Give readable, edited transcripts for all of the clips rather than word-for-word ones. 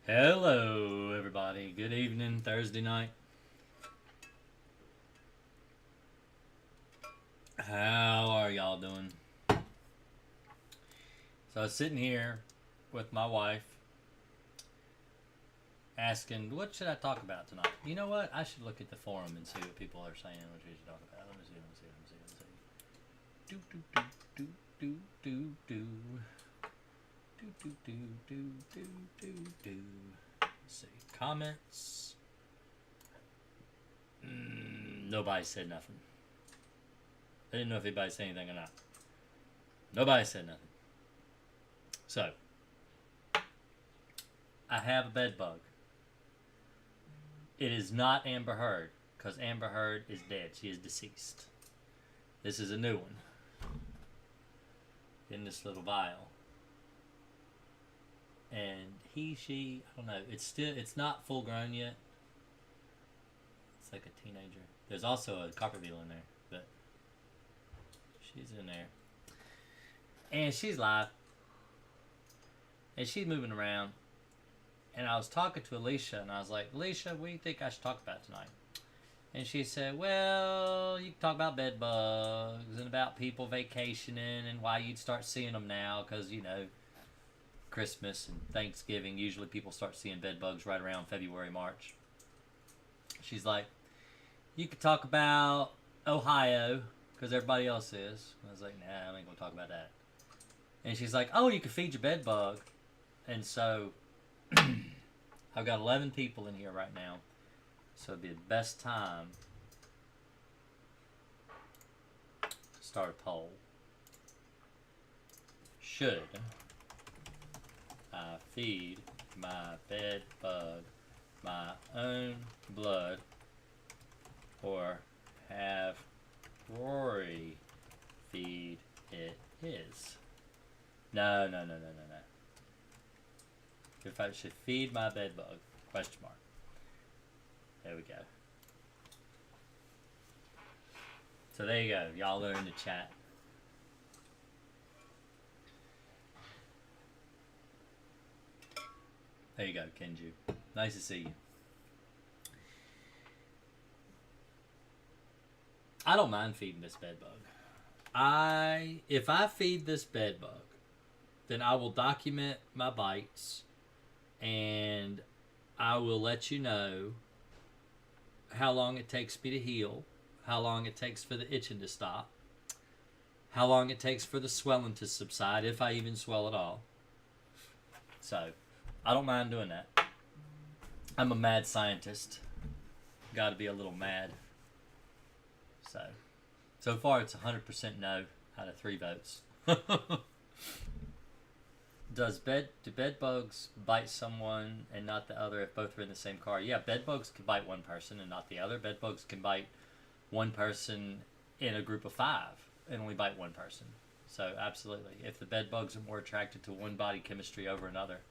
Hello, everybody. Good evening, Thursday night. How are y'all doing? So I was sitting here with my wife asking, what should I talk about tonight? You know what? I should look at the forum and see what people are saying what we should talk about. Let me see. Do, do, do, do, do, do, do. Do, do, do, do, do, do, do. Let's see. Comments. Nobody said nothing. I didn't know if anybody said anything or not. Nobody said nothing. So, I have a bed bug. It is not Amber Heard, because Amber Heard is dead. She is deceased. This is a new one. In this little vial. And she, I don't know. It's not full grown yet. It's like a teenager. There's also a copperbeetle in there, but she's in there. And she's live. And she's moving around. And I was talking to Alicia, and I was like, Alicia, what do you think I should talk about tonight? And she said, well, you can talk about bed bugs and about people vacationing and why you'd start seeing them now, because, you know, Christmas and Thanksgiving, usually people start seeing bed bugs right around February, March. She's like, you could talk about Ohio, because everybody else is. I was like, nah, I ain't going to talk about that. And she's like, oh, you could feed your bed bug. And so I've got 11 people in here right now. So it'd be the best time to start a poll. Should I feed my bed bug my own blood or have Rory feed it his? No. If I should feed my bed bug? Question mark. There we go. So there you go. Y'all are in the chat. There you go, Kenju. Nice to see you. I don't mind feeding this bed bug. If I feed this bed bug, then I will document my bites and I will let you know how long it takes me to heal, how long it takes for the itching to stop, how long it takes for the swelling to subside, if I even swell at all. So, I don't mind doing that. I'm a mad scientist. Gotta be a little mad. So far it's 100% no out of 3 votes. Do bed bugs bite someone and not the other if both are in the same car? Yeah, bed bugs can bite one person and not the other. Bed bugs can bite one person in a group of 5 and only bite one person. So absolutely, if the bed bugs are more attracted to one body chemistry over another,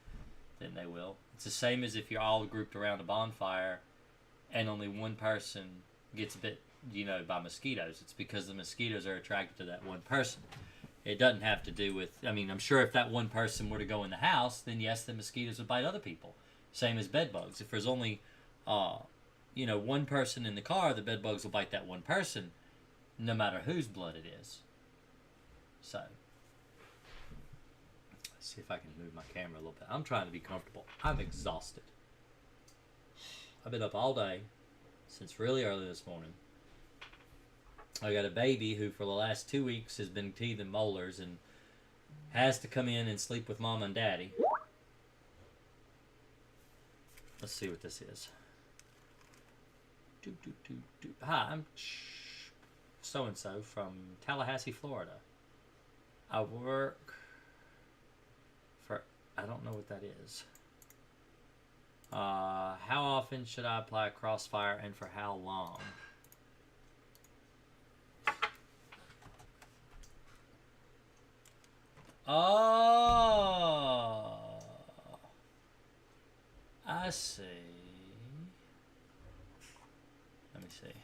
then they will. It's the same as if you're all grouped around a bonfire and only one person gets bit, by mosquitoes. It's because the mosquitoes are attracted to that one person. It doesn't have to do with, I'm sure if that one person were to go in the house, then yes, the mosquitoes would bite other people. Same as bed bugs. If there's only, one person in the car, the bed bugs will bite that one person, no matter whose blood it is. So, let's see if I can move my camera a little bit. I'm trying to be comfortable. I'm exhausted. I've been up all day, since really early this morning. I got a baby who for the last 2 weeks has been teething molars and has to come in and sleep with mom and daddy. Let's see what this is. Hi, I'm so-and-so from Tallahassee, Florida. I work for, I don't know what that is. How often should I apply Crossfire and for how long? Oh, I see. Let me see.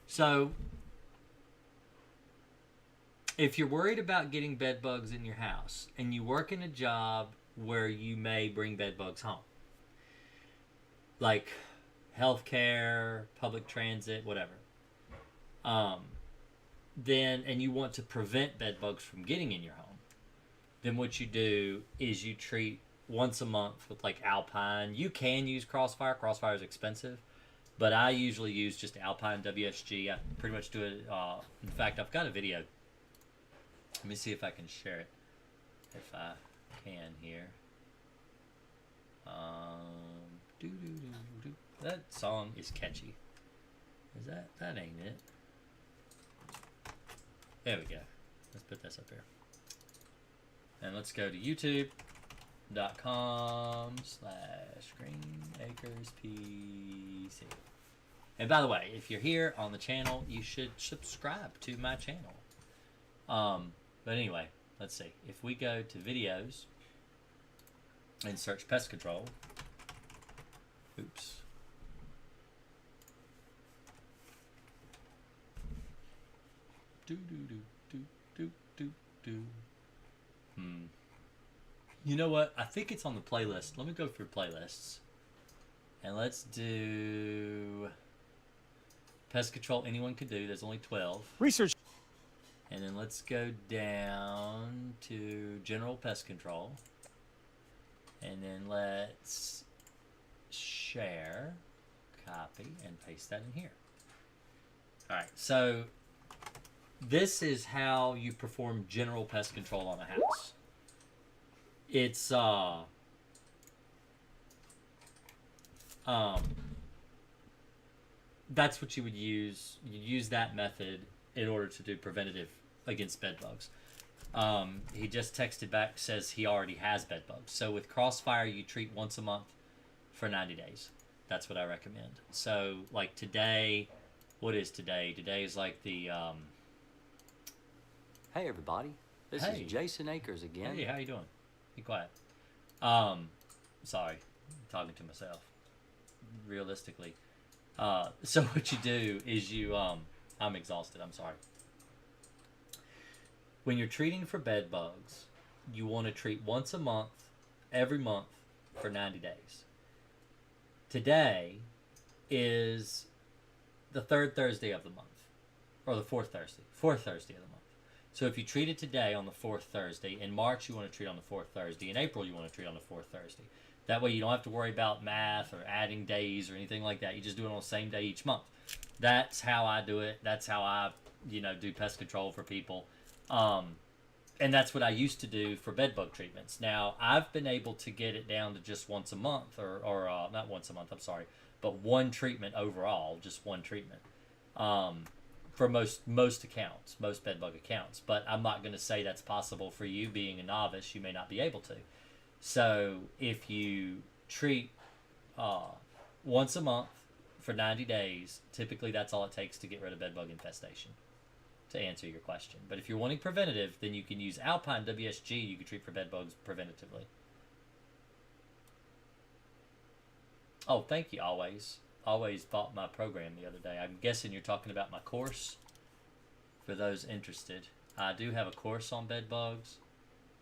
So, if you're worried about getting bed bugs in your house and you work in a job where you may bring bed bugs home, like healthcare, public transit, whatever, then, and you want to prevent bed bugs from getting in your home, then what you do is you treat once a month with like Alpine. You can use Crossfire. Crossfire is expensive, but I usually use just Alpine WSG. I pretty much do it. In fact, I've got a video. Let me see if I can share it. If I can here. That song is catchy. Is that ain't it? There we go. Let's put this up here. And let's go to youtube.com/GreenAkersPC. And by the way, if you're here on the channel, you should subscribe to my channel. But anyway, let's see. If we go to videos and search pest control. Oops. You know what? I think it's on the playlist. Let me go through playlists. And let's do pest control anyone could do. There's only 12. Research. And then let's go down to general pest control. And then let's share, copy, and paste that in here. Alright, so this is how you perform general pest control on a house. It's that's what you would use. You use that method in order to do preventative against bed bugs. He just texted back, says he already has bed bugs. So with Crossfire, you treat once a month for 90 days. That's what I recommend. So like today, what is today? Today is like the Hey everybody, this is Jason Akers again. Hey, how you doing? Be quiet. Sorry, I'm talking to myself. Realistically. So what you do is you, I'm exhausted, I'm sorry. When you're treating for bed bugs, you want to treat once a month, every month, for 90 days. Today is the third Thursday of the month, or the fourth Thursday of the month. So if you treat it today on the fourth Thursday, in March you want to treat on the fourth Thursday, in April you want to treat on the fourth Thursday. That way you don't have to worry about math or adding days or anything like that. You just do it on the same day each month. That's how I do it. That's how I, do pest control for people. And that's what I used to do for bed bug treatments. Now, I've been able to get it down to just once a month, or not once a month, I'm sorry, but one treatment overall, just one treatment. For most accounts, most bed bug accounts. But I'm not going to say that's possible for you. Being a novice, you may not be able to. So if you treat once a month for 90 days, typically that's all it takes to get rid of bed bug infestation, to answer your question. But if you're wanting preventative, then you can use Alpine WSG. You can treat for bed bugs preventatively. Oh, thank you, Always. Always bought my program the other day. I'm guessing you're talking about my course. For those interested, I do have a course on bed bugs.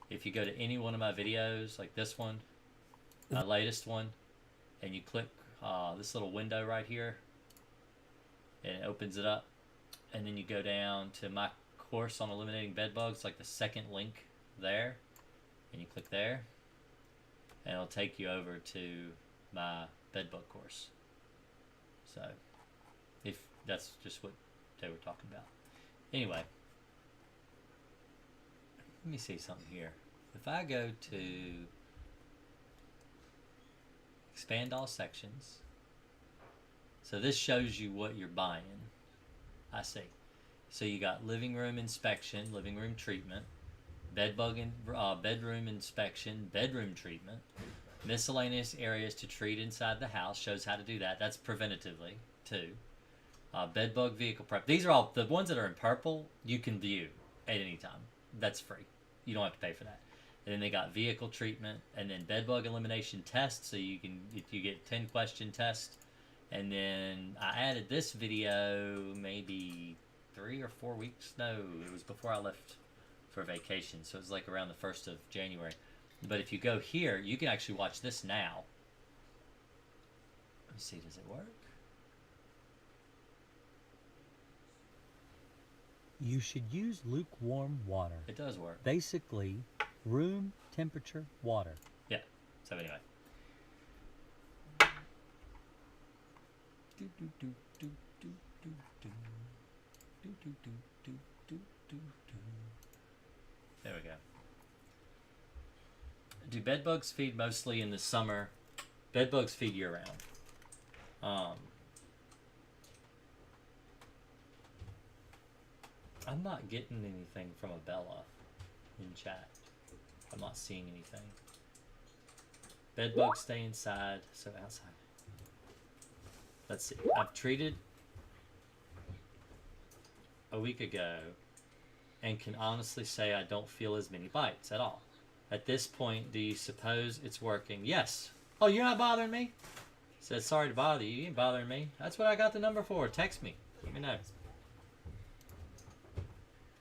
If you go to any one of my videos, like this one, my latest one, and you click this little window right here, and it opens it up, and then you go down to my course on eliminating bed bugs, like the second link there, and you click there, and it'll take you over to my bed bug course. So, if that's just what they were talking about. Anyway, let me see something here. If I go to expand all sections, so this shows you what you're buying. I see. So you got living room inspection, living room treatment, bedroom inspection, bedroom treatment, miscellaneous areas to treat inside the house, shows how to do that. That's preventatively too. Bed bug vehicle prep. These are all the ones that are in purple. You can view at any time. That's free. You don't have to pay for that. And then they got vehicle treatment, and then bed bug elimination test. So you get 10 question test. And then I added this video maybe 3 or 4 weeks. No, it was before I left for vacation, so it's like around the 1st of January. But if you go here, you can actually watch this now. Let's see, does it work? You should use lukewarm water. It does work. Basically, room temperature water. Yeah. So anyway. There we go. Do bedbugs feed mostly in the summer? Bedbugs feed year-round. I'm not getting anything from Abella in chat. I'm not seeing anything. Bedbugs stay inside, so outside. Let's see. I've treated a week ago and can honestly say I don't feel as many bites at all. At this point, do you suppose it's working? Yes. Oh, you're not bothering me? Said sorry to bother you. You ain't bothering me. That's what I got the number for. Text me. Let me know.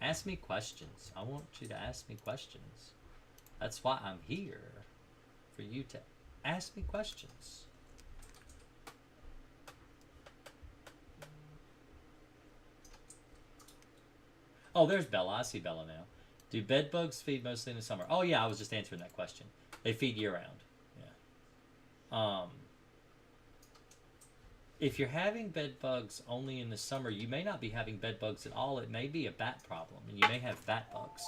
Ask me questions. I want you to ask me questions. That's why I'm here. For you to ask me questions. Oh, there's Bella. I see Bella now. Do bed bugs feed mostly in the summer? Oh, yeah, I was just answering that question. They feed year-round. Yeah. If you're having bed bugs only in the summer, you may not be having bed bugs at all. It may be a bat problem, and you may have bat bugs.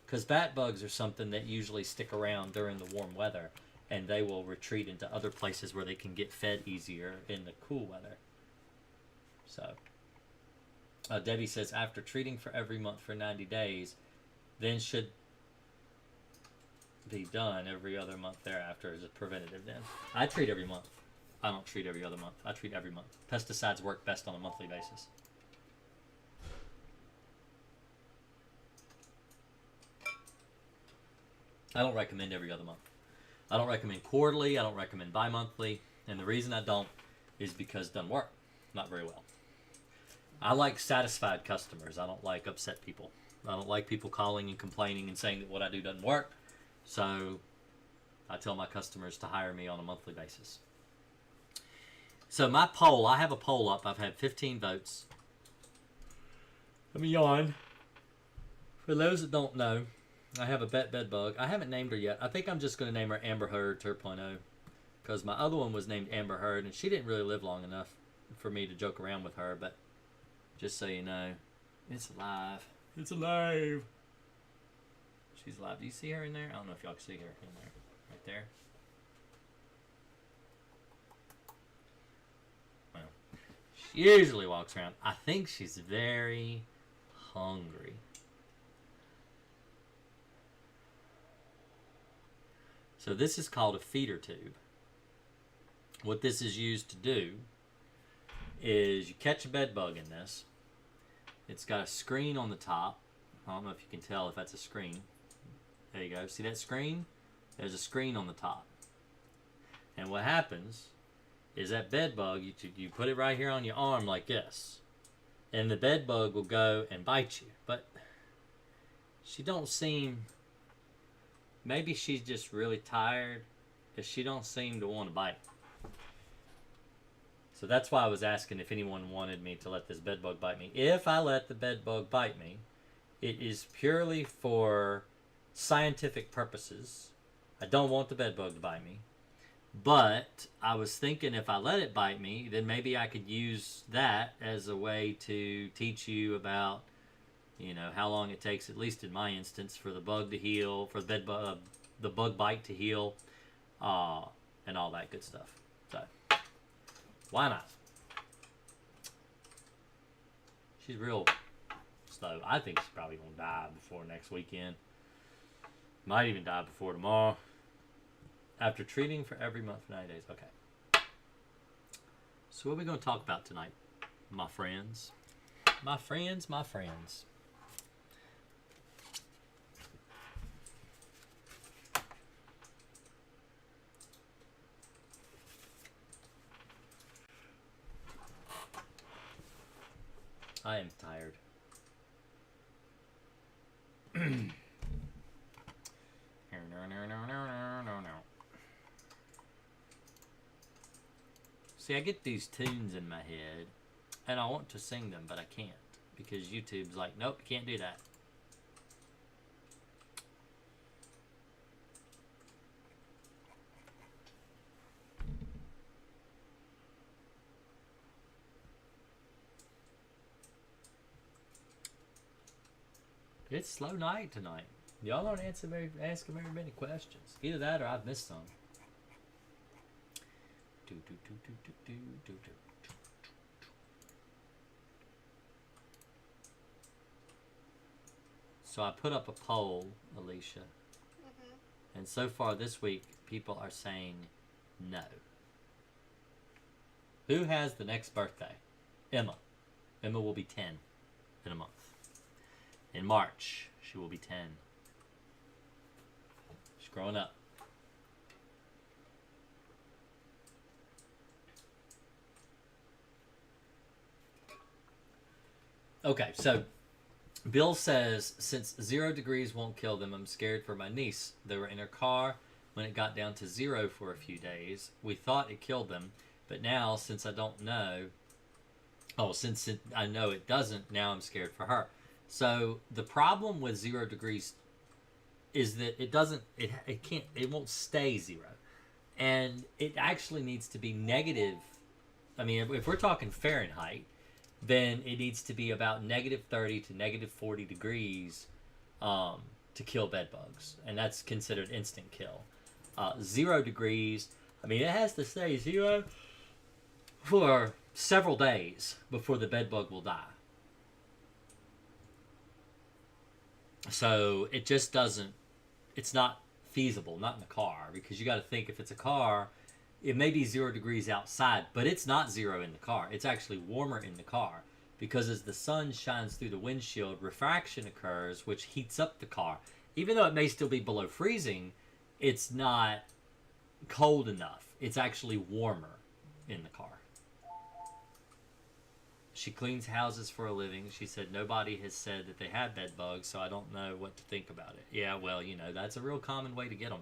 Because bat bugs are something that usually stick around during the warm weather, and they will retreat into other places where they can get fed easier in the cool weather. So, Debbie says, after treating for every month for 90 days, then should be done every other month thereafter as a preventative then. I treat every month. I don't treat every other month. I treat every month. Pesticides work best on a monthly basis. I don't recommend every other month. I don't recommend quarterly. I don't recommend bi-monthly. And the reason I don't is because it doesn't work. Not very well. I like satisfied customers. I don't like upset people. I don't like people calling and complaining and saying that what I do doesn't work. So I tell my customers to hire me on a monthly basis. So my poll, I have a poll up. I've had 15 votes. Let me yawn. For those that don't know, I have a bed bug. I haven't named her yet. I think I'm just going to name her Amber Heard 2.0 because my other one was named Amber Heard, and she didn't really live long enough for me to joke around with her. But just so you know, it's alive. It's alive. She's alive. Do you see her in there? I don't know if y'all can see her in there. Right there. Well, she usually walks around. I think she's very hungry. So this is called a feeder tube. What this is used to do is you catch a bed bug in this. It's got a screen on the top. I don't know if you can tell if that's a screen. There you go. See that screen? There's a screen on the top. And what happens is that bed bug, you put it right here on your arm like this. And the bed bug will go and bite you. But she don't seem... Maybe she's just really tired, because she don't seem to want to bite. So that's why I was asking if anyone wanted me to let this bed bug bite me. If I let the bed bug bite me, it is purely for scientific purposes. I don't want the bed bug to bite me. But I was thinking if I let it bite me, then maybe I could use that as a way to teach you about, you know, how long it takes, at least in my instance, for the bug to heal, for the bug bite to heal, and all that good stuff. So, why not? She's real slow. I think she's probably going to die before next weekend. Might even die before tomorrow. After treating for every month for 90 days. Okay. So what are we going to talk about tonight, my friends? My friends, my friends. I am tired. See, I get these tunes in my head, and I want to sing them, but I can't, because YouTube's like, nope, you can't do that. It's slow night tonight. Y'all don't asking very many questions. Either that or I've missed some. So I put up a poll, Alicia. And so far this week, people are saying no. Who has the next birthday? Emma. Emma will be 10 in a month. In March, she will be 10. She's growing up. Okay, so Bill says, since 0 degrees won't kill them, I'm scared for my niece. They were in her car when it got down to 0 for a few days. We thought it killed them, but now, since I don't know... since I know it doesn't, now I'm scared for her. So the problem with 0 degrees is that it won't stay 0. And it actually needs to be negative. I mean, if we're talking Fahrenheit, then it needs to be about negative 30 to negative 40 degrees to kill bed bugs. And that's considered instant kill. 0 degrees, I mean, it has to stay 0 for several days before the bed bug will die. So it just doesn't, it's not feasible, not in the car, because you got to think, if it's a car, it may be 0 degrees outside, but it's not 0 in the car. It's actually warmer in the car, because as the sun shines through the windshield, refraction occurs, which heats up the car. Even though it may still be below freezing, it's not cold enough. It's actually warmer in the car. She cleans houses for a living. She said nobody has said that they have bed bugs, so I don't know what to think about it. Yeah, well, that's a real common way to get them,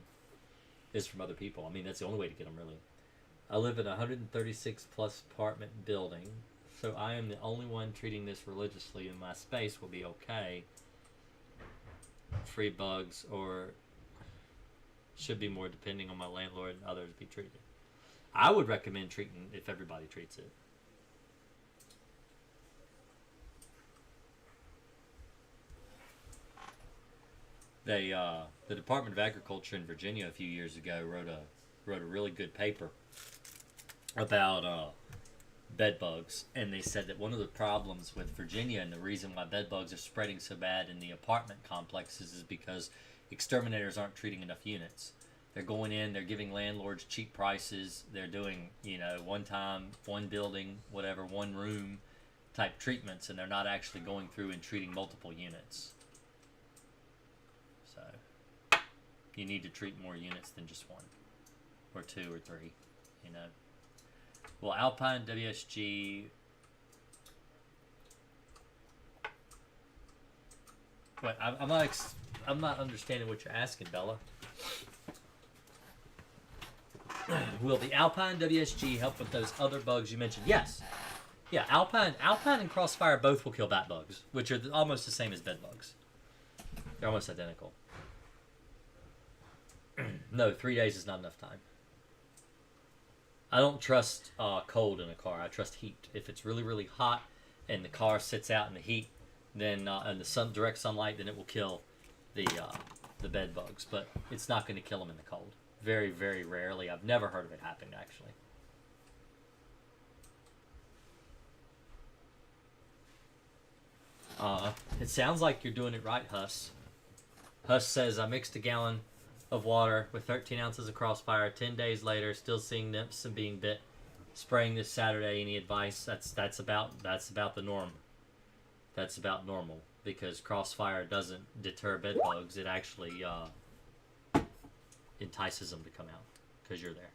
is from other people. I mean, that's the only way to get them, really. I live in a 136-plus apartment building, so I am the only one treating this religiously, and my space will be okay. Free bugs, or should be more depending on my landlord and others be treated. I would recommend treating if everybody treats it. The Department of Agriculture in Virginia a few years ago wrote a really good paper about bed bugs, and they said that one of the problems with Virginia and the reason why bed bugs are spreading so bad in the apartment complexes is because exterminators aren't treating enough units. They're going in, they're giving landlords cheap prices, they're doing, one time, one building, whatever, one room type treatments, and they're not actually going through and treating multiple units. So, you need to treat more units than just one, or 2 or 3, Well, Alpine WSG... Wait, I'm not understanding what you're asking, Bella. Will the Alpine WSG help with those other bugs you mentioned? Yes. Yeah, Alpine and Crossfire both will kill bat bugs, which are almost the same as bed bugs. They're almost identical. No, 3 days is not enough time. I don't trust cold in a car. I trust heat. If it's really, really hot and the car sits out in the heat, then and the direct sunlight, then it will kill the bed bugs. But it's not going to kill them in the cold. Very, very rarely. I've never heard of it happening, actually. It sounds like you're doing it right, Huss. Huss says, I mixed a gallon of water with 13 ounces of Crossfire. 10 days later, still seeing nymphs and being bit. Spraying this Saturday. Any advice? That's about the norm. That's about normal, because Crossfire doesn't deter bed bugs. It actually entices them to come out because you're there.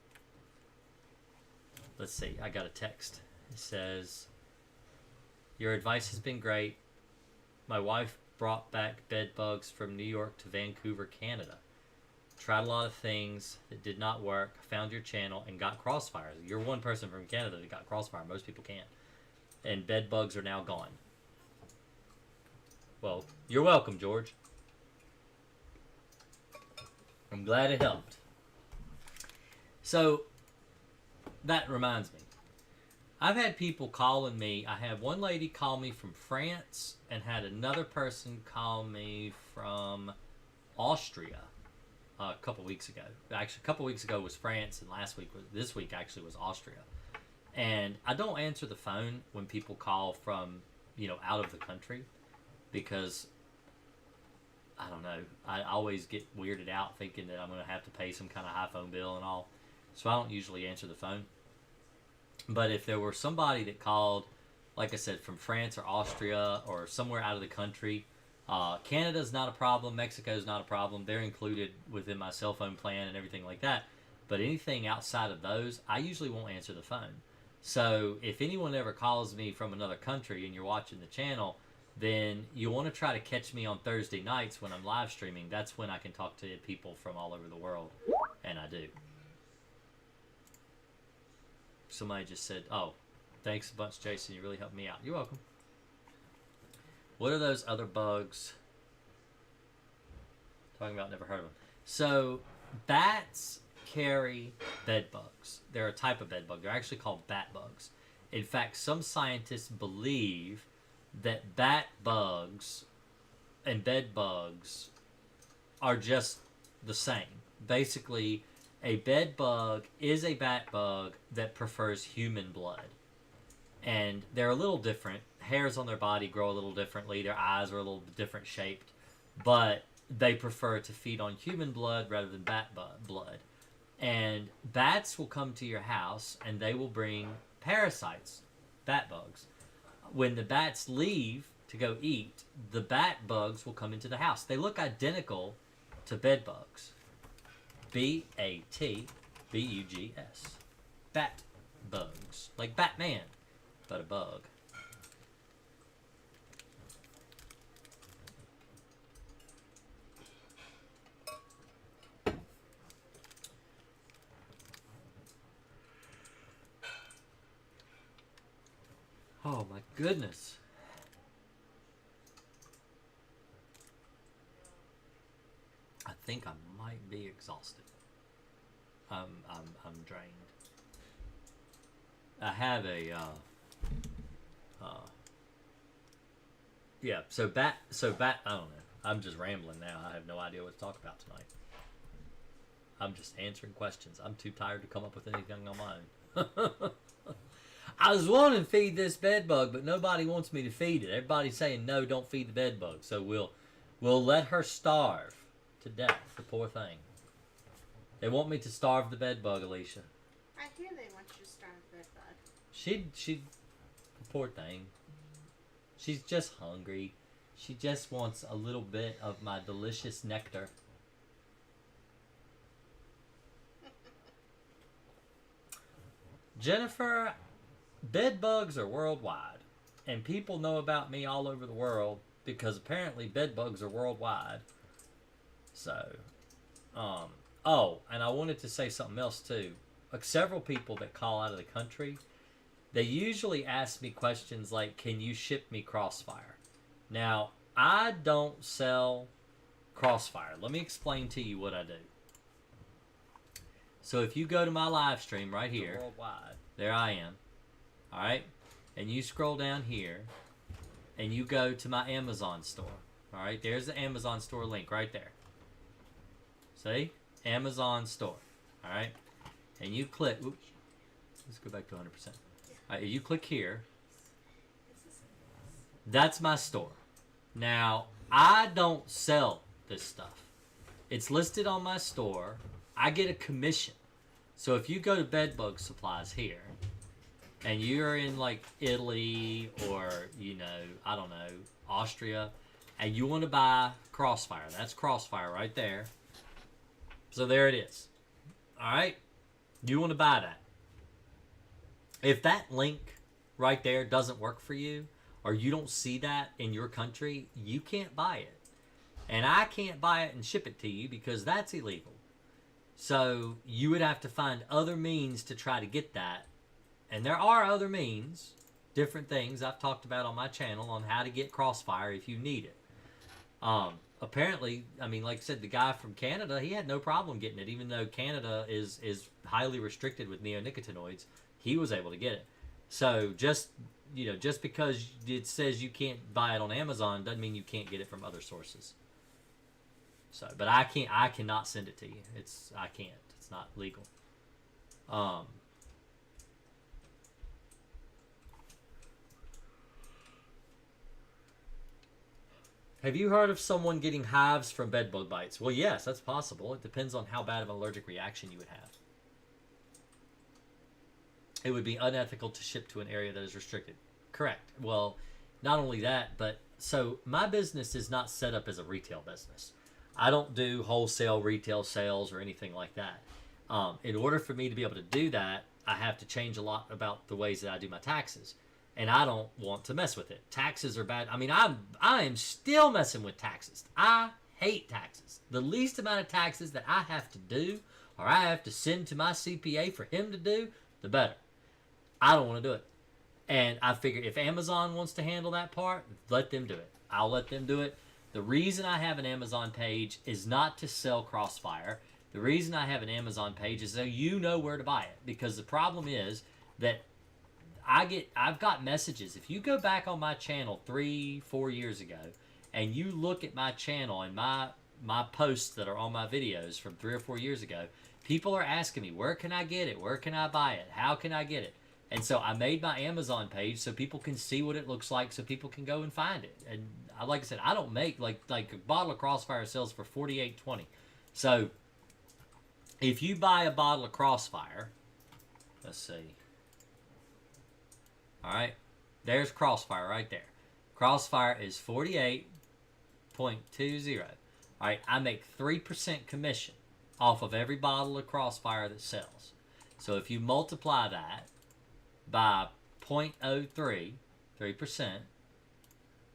Let's see. I got a text. It says, your advice has been great. My wife brought back bed bugs from New York to Vancouver, Canada. tried a lot of things that did not work, found your channel, and got crossfire. You're one person from Canada that got crossfire. Most people can't. And bed bugs are now gone. Well, you're welcome, George. I'm glad it helped. So, that reminds me. I've had people calling me. I had one lady call me from France and had another person call me from Austria a couple weeks ago. Actually, a couple weeks ago was France, and this week actually was Austria. And I don't answer the phone when people call from, out of the country, because I don't know. I always get weirded out thinking that I'm going to have to pay some kind of high phone bill and all. So I don't usually answer the phone. But if there were somebody that called, like I said, from France or Austria or somewhere out of the country, Canada's not a problem. Mexico's not a problem. They're included within my cell phone plan and everything like that. But anything outside of those, I usually won't answer the phone. So if anyone ever calls me from another country and you're watching the channel, then you want to try to catch me on Thursday nights when I'm live streaming. That's when I can talk to people from all over the world. And I do. Somebody just said, oh, thanks a bunch, Jason. You really helped me out. You're welcome. What are those other bugs? Talking about, never heard of them. So, bats carry bed bugs. They're a type of bed bug. They're actually called bat bugs. In fact, some scientists believe that bat bugs and bed bugs are just the same. Basically, a bed bug is a bat bug that prefers human blood. And they're a little different. Hairs on their body grow a little differently. Their eyes are a little different shaped. But they prefer to feed on human blood rather than bat blood. And bats will come to your house and they will bring parasites, bat bugs. When the bats leave to go eat, the bat bugs will come into the house. They look identical to bed bugs. B-A-T-B-U-G-S. Bat bugs. Like Batman, but a bug. Oh my goodness. I think I might be exhausted. I'm drained. I have a yeah, so bat I don't know. I'm just rambling now. I have no idea what to talk about tonight. I'm just answering questions. I'm too tired to come up with anything on my own. I was wanting to feed this bed bug, but nobody wants me to feed it. Everybody's saying no, don't feed the bed bug. So we'll let her starve to death, the poor thing. They want me to starve the bed bug, Alicia. I hear they want you to starve the bed bug. She, poor thing. She's just hungry. She just wants a little bit of my delicious nectar. Jennifer, bed bugs are worldwide. And people know about me all over the world because apparently bed bugs are worldwide. So, oh, and I wanted to say something else too. Like several people that call out of the country, they usually ask me questions like, can you ship me Crossfire? Now, I don't sell Crossfire. Let me explain to you what I do. So if you go to my live stream right here, worldwide, there I am, all right? And you scroll down here, and you go to my Amazon store, all right? There's the Amazon store link right there. See? Amazon store, all right? And you click, oops, let's go back to 100%. All right, you click here. That's my store. Now, I don't sell this stuff. It's listed on my store. I get a commission. So if you go to Bedbug Supplies here, and you're in like Italy or, I don't know, Austria, and you want to buy Crossfire, that's Crossfire right there. So there it is. All right? You want to buy that. If that link right there doesn't work for you, or you don't see that in your country, you can't buy it. And I can't buy it and ship it to you because that's illegal. So you would have to find other means to try to get that. And there are other means, different things I've talked about on my channel on how to get Crossfire if you need it. Apparently, I mean, like I said, the guy from Canada, he had no problem getting it, even though Canada is highly restricted with neonicotinoids. He was able to get it. So just because it says you can't buy it on Amazon doesn't mean you can't get it from other sources. So, but I cannot send it to you. I can't. It's not legal. Have you heard of someone getting hives from bedbug bites? Well, yes, that's possible. It depends on how bad of an allergic reaction you would have. It would be unethical to ship to an area that is restricted. Correct. Well, not only that, but so my business is not set up as a retail business. I don't do wholesale retail sales or anything like that. In order for me to be able to do that, I have to change a lot about the ways that I do my taxes. And I don't want to mess with it. Taxes are bad. I mean, I am still messing with taxes. I hate taxes. The least amount of taxes that I have to do or I have to send to my CPA for him to do, the better. I don't want to do it. And I figure if Amazon wants to handle that part, let them do it. I'll let them do it. The reason I have an Amazon page is not to sell Crossfire. The reason I have an Amazon page is so you know where to buy it. Because the problem is that I've got messages. If you go back on my channel 3-4 years ago and you look at my channel and my posts that are on my videos from 3 or 4 years ago, people are asking me, where can I get it? Where can I buy it? How can I get it? And so I made my Amazon page so people can see what it looks like, so people can go and find it. And like I said, I don't make like a bottle of Crossfire sells for $48.20. So if you buy a bottle of Crossfire, let's see. All right, there's Crossfire right there. Crossfire is 48.20. All right, I make 3% commission off of every bottle of Crossfire that sells. So if you multiply that by 0.03, 3%,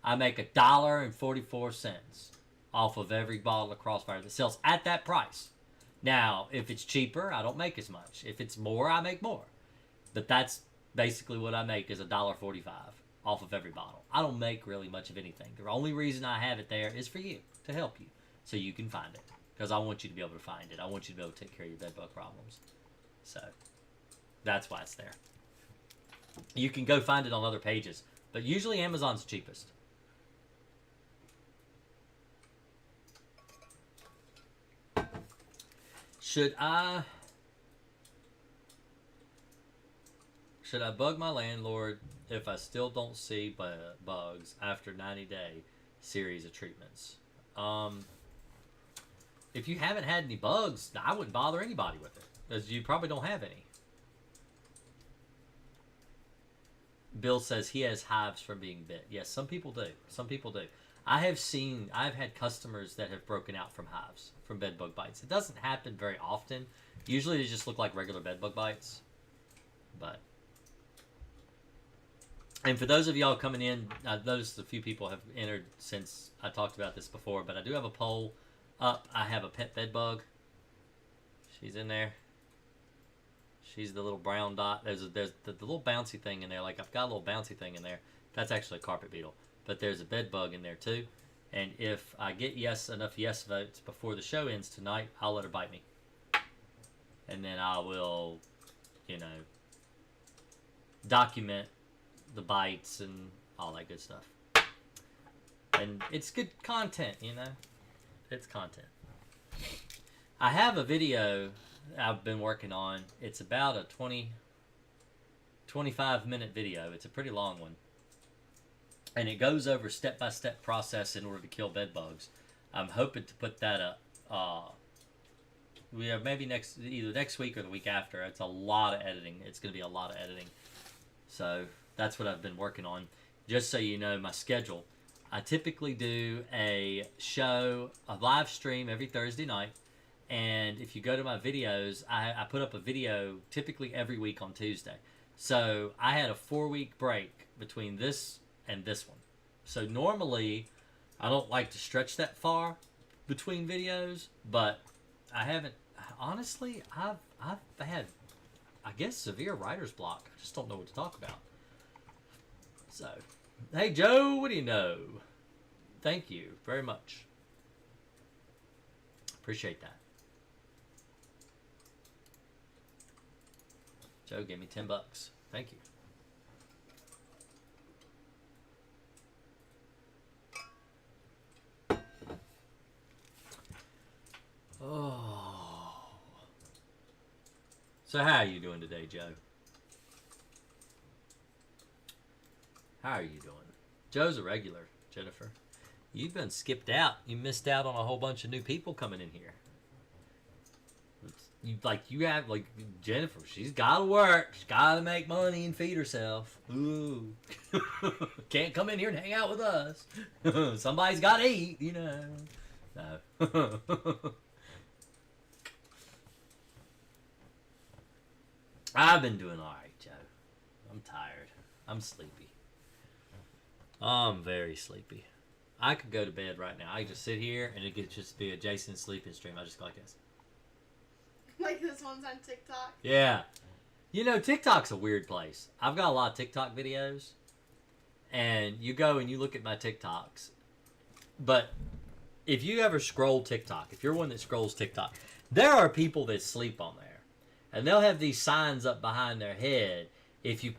I make $1.44 off of every bottle of Crossfire that sells at that price. Now, if it's cheaper, I don't make as much. If it's more, I make more. But that's basically what I make is $1.45 off of every bottle. I don't make really much of anything. The only reason I have it there is for you, to help you, so you can find it. Because I want you to be able to find it. I want you to be able to take care of your bedbug problems. So, that's why it's there. You can go find it on other pages, but usually Amazon's the cheapest. Should I bug my landlord if I still don't see bugs after 90-day series of treatments? If you haven't had any bugs, I wouldn't bother anybody with it, because you probably don't have any. Bill says he has hives from being bit. Yes, some people do. Some people do. I've had customers that have broken out from hives, from bedbug bites. It doesn't happen very often. Usually they just look like regular bedbug bites. And for those of y'all coming in, I've noticed a few people have entered since I talked about this before, but I do have a poll up. I have a pet bedbug. She's in there. She's the little brown dot. There's the little bouncy thing in there. Like, I've got a little bouncy thing in there. That's actually a carpet beetle. But there's a bed bug in there too. And if I get enough yes votes before the show ends tonight, I'll let her bite me. And then I will, document the bites and all that good stuff. And it's good content, It's content. I have a video I've been working on. It's about a 25-minute video. It's a pretty long one. And it goes over step-by-step process in order to kill bed bugs. I'm hoping to put that up. We have maybe either next week or the week after. It's a lot of editing. It's going to be a lot of editing. So that's what I've been working on. Just so you know my schedule. I typically do a live stream every Thursday night. And if you go to my videos, I put up a video typically every week on Tuesday. So I had a 4-week break between this and this one. So normally, I don't like to stretch that far between videos, but I haven't honestly, I've had, I guess, severe writer's block. I just don't know what to talk about. So, hey Joe, what do you know? Thank you very much. Appreciate that. Joe gave me $10. Thank you. Oh. So how are you doing today, Joe? How are you doing? Joe's a regular, Jennifer. You've been skipped out. You missed out on a whole bunch of new people coming in here. You have Jennifer. She's got to work. She's got to make money and feed herself. Ooh, can't come in here and hang out with us. Somebody's got to eat, you know. No. I've been doing all right, Joe. I'm tired. I'm sleepy. I'm very sleepy. I could go to bed right now. I could just sit here and it could just be a Jason sleeping stream. I just go like this. Like this one's on TikTok? Yeah. You know, TikTok's a weird place. I've got a lot of TikTok videos. And you go and you look at my TikToks. But if you ever scroll TikTok, if you're one that scrolls TikTok, there are people that sleep on there. And they'll have these signs up behind their head. If you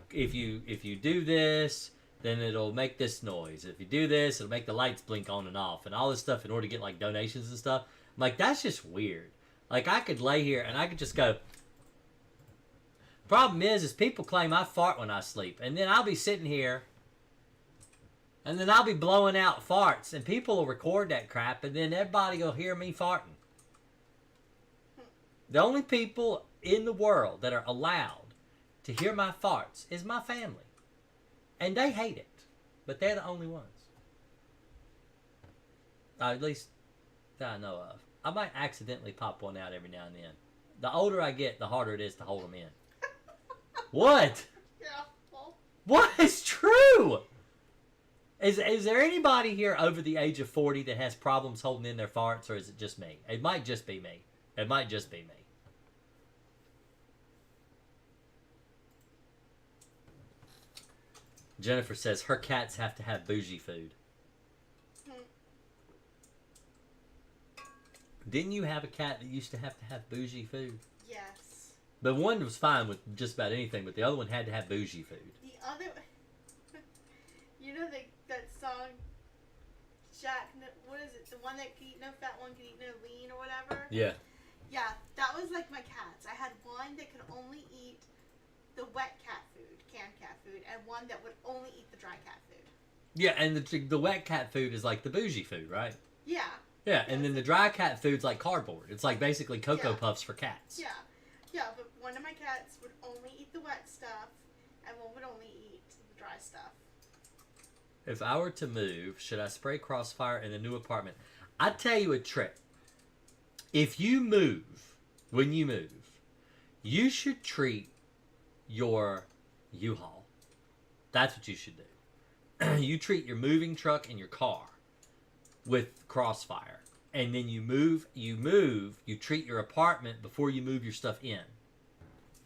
do this, then it'll make this noise. If you do this, it'll make the lights blink on and off. And all this stuff in order to get like donations and stuff. I'm like, that's just weird. Like, I could lay here and I could just go. Problem is people claim I fart when I sleep. And then I'll be sitting here. And then I'll be blowing out farts. And people will record that crap. And then everybody will hear me farting. The only people in the world that are allowed to hear my farts is my family. And they hate it. But they're the only ones. At least that I know of. I might accidentally pop one out every now and then. The older I get, the harder it is to hold them in. What? Yeah. Well. What is true? Is there anybody here over the age of 40 that has problems holding in their farts, or is it just me? It might just be me. It might just be me. Jennifer says her cats have to have bougie food. Didn't you have a cat that used to have bougie food? Yes. The one was fine with just about anything, but the other one had to have bougie food. The other, you know that song, Jack, what is it? The one that could eat no fat, one could eat no lean or whatever? Yeah. Yeah, that was like my cats. I had one that could only eat the wet cat food, canned cat food, and one that would only eat the dry cat food. Yeah, and the wet cat food is like the bougie food, right? Yeah. Yeah, and then the dry cat food's like cardboard. It's like basically Cocoa Puffs for cats. Yeah. Yeah, but one of my cats would only eat the wet stuff, and one would only eat the dry stuff. If I were to move, should I spray Crossfire in the new apartment? I'd tell you a trick. If you move, when you move, you should treat your U-Haul. That's what you should do. You treat your moving truck and your car with Crossfire. And then you treat your apartment before you move your stuff in.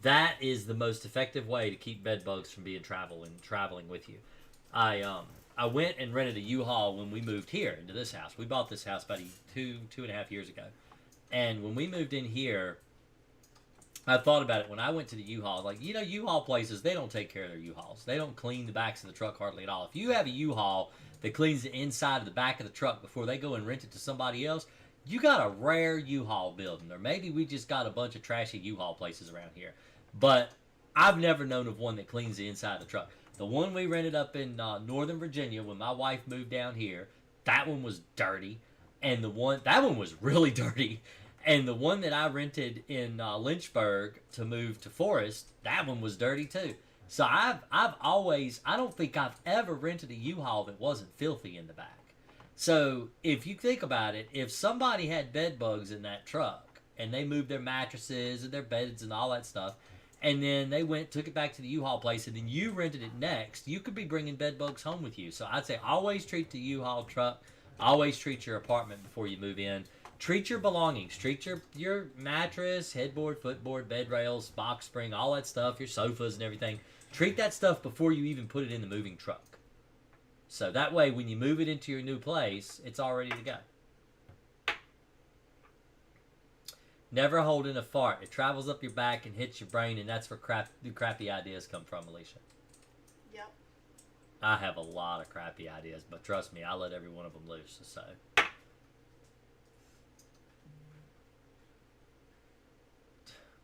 That is the most effective way to keep bed bugs from being traveling with you. I went and rented a U-Haul when we moved here into this house. We bought this house about two and a half years ago. And when we moved in here, I thought about it when I went to the U-Haul. Like, you know, U-Haul places, they don't take care of their U-Hauls. They don't clean the backs of the truck hardly at all. If you have a U-Haul that cleans the inside of the back of the truck before they go and rent it to somebody else, you got a rare U-Haul building. Or maybe we just got a bunch of trashy U-Haul places around here. But I've never known of one that cleans the inside of the truck. The one we rented up in Northern Virginia when my wife moved down here, that one was dirty. And that one was really dirty. And the one that I rented in Lynchburg to move to Forest, that one was dirty too. So I don't think I've ever rented a U-Haul that wasn't filthy in the back. So if you think about it, if somebody had bed bugs in that truck and they moved their mattresses and their beds and all that stuff, and then they took it back to the U-Haul place, and then you rented it next, you could be bringing bed bugs home with you. So I'd say always treat the U-Haul truck, always treat your apartment before you move in. Treat your belongings. Treat your mattress, headboard, footboard, bed rails, box spring, all that stuff, your sofas and everything. Treat that stuff before you even put it in the moving truck. So that way, when you move it into your new place, it's all ready to go. Never hold in a fart. It travels up your back and hits your brain, and that's where crappy ideas come from, Alicia. Yep. I have a lot of crappy ideas, but trust me, I let every one of them loose. So.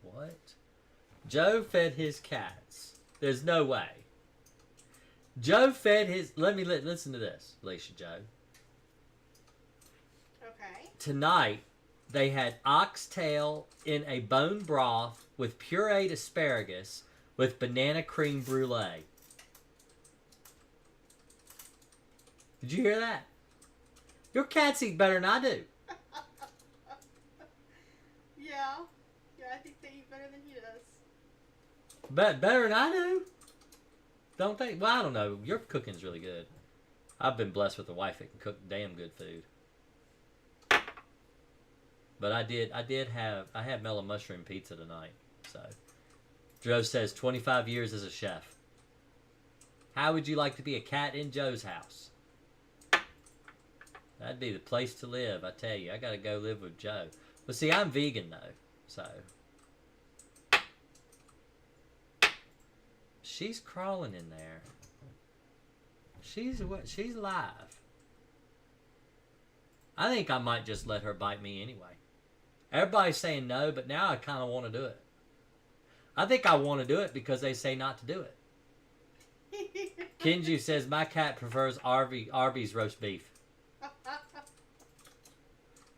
What? Joe fed his cats. There's no way. Joe fed his... listen to this, Alicia Joe. Okay. Tonight, they had oxtail in a bone broth with pureed asparagus with banana cream brulee. Did you hear that? Your cats eat better than I do. Yeah. Yeah, I think they eat better than he does. Better than I do? Don't they? Well, I don't know. Your cooking's really good. I've been blessed with a wife that can cook damn good food. But I had mellow mushroom pizza tonight. So, Joe says 25 years as a chef. How would you like to be a cat in Joe's house? That'd be the place to live, I tell you. I gotta go live with Joe. But see, I'm vegan though, so. She's crawling in there. She's alive. I think I might just let her bite me anyway. Everybody's saying no, but now I kind of want to do it. I think I want to do it because they say not to do it. Kenju says, my cat prefers Arby's roast beef.